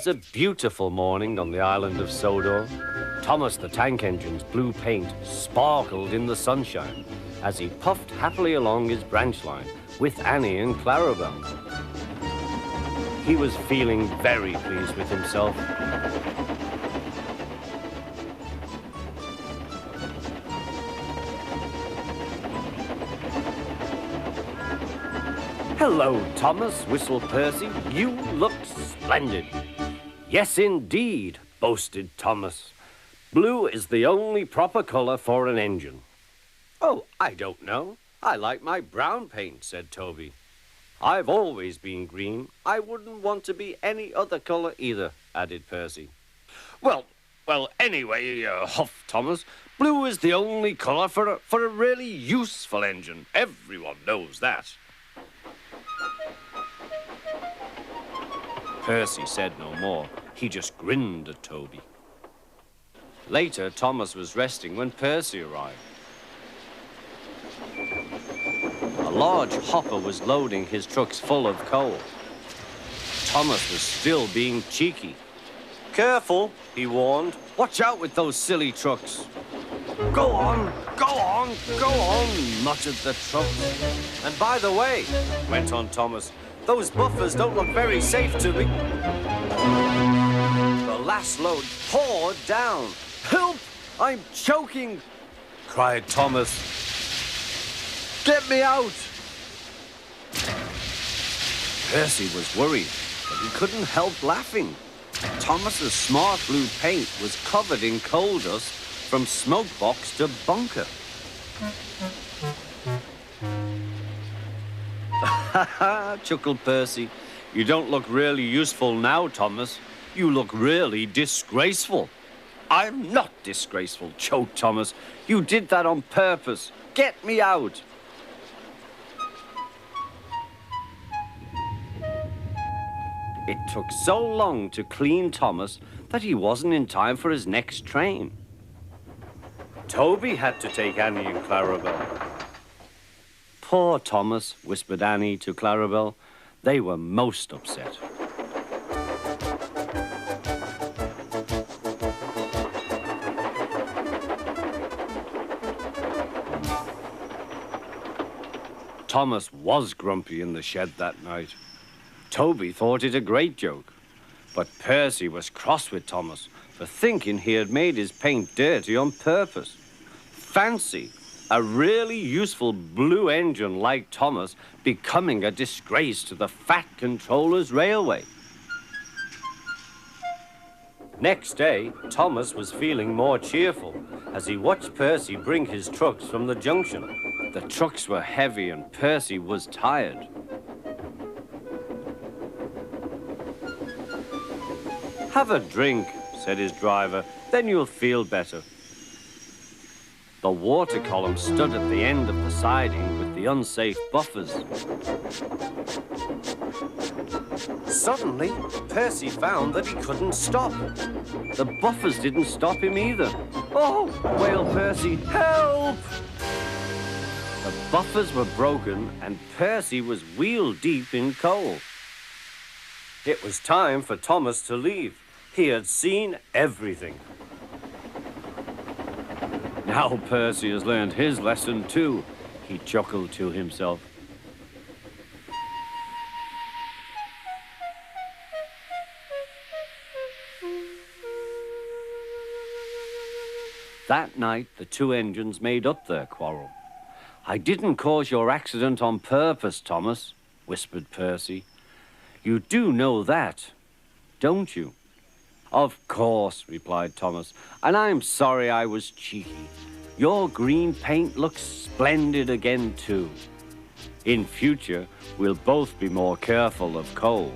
was a beautiful morning on the island of Sodor. Thomas the Tank Engine's blue paint sparkled in the sunshine as he puffed happily along his branch line with Annie and Clarabelle. He was feeling very pleased with himself. "Hello, Thomas," whistled Percy. "You look splendid." "Yes, indeed," boasted Thomas. "Blue is the only proper color for an engine." "Oh, I don't know. I like my brown paint," said Toby. "I've always been green. I wouldn't want to be any other color either," added Percy. Well, anyway, huffed Thomas, "blue is the only color for a really useful engine. Everyone knows that." Percy said no more. He just grinned at Toby. Later, Thomas was resting when Percy arrived. A large hopper was loading his trucks full of coal. Thomas was still being cheeky. "Careful," he warned. "Watch out with those silly trucks." Go on, go on, go on," muttered the trucks. "And by the way," went on Thomas, "those buffers don't look very safe to me." The last load poured down. "Help! I'm choking!" cried Thomas. "Get me out!" Percy was worried, but he couldn't help laughing. Thomas's smart blue paint was covered in coal dust from smoke box to bunker. "Ha ha," chuckled Percy. "You don't look really useful now, Thomas. You look really disgraceful." "I'm not disgraceful," choked Thomas. "You did that on purpose. Get me out." It took so long to clean Thomas that he wasn't in time for his next train. Toby had to take Annie and Clarabelle. "Poor Thomas," whispered Annie to Clarabelle. They were most upset. Thomas was grumpy in the shed that night. Toby thought it a great joke, but Percy was cross with Thomas for thinking he had made his paint dirty on purpose. Fancy a really useful blue engine like Thomas becoming a disgrace to the Fat Controller's railway. Next day, Thomas was feeling more cheerful as he watched Percy bring his trucks from the junction. The trucks were heavy and Percy was tired. "Have a drink," said his driver, "then you'll feel better." The water column stood at the end of the siding with the unsafe buffers. Suddenly, Percy found that he couldn't stop. The buffers didn't stop him either. "Oh," wailed Percy, "help!" The buffers were broken and Percy was wheel-deep in coal. It was time for Thomas to leave. He had seen everything. "Now Percy has learned his lesson too," he chuckled to himself. That night, the two engines made up their quarrel. "I didn't cause your accident on purpose, Thomas," whispered Percy. "You do know that, don't you?" "Of course," replied Thomas, "and I'm sorry I was cheeky. Your green paint looks splendid again, too. In future, we'll both be more careful of coal."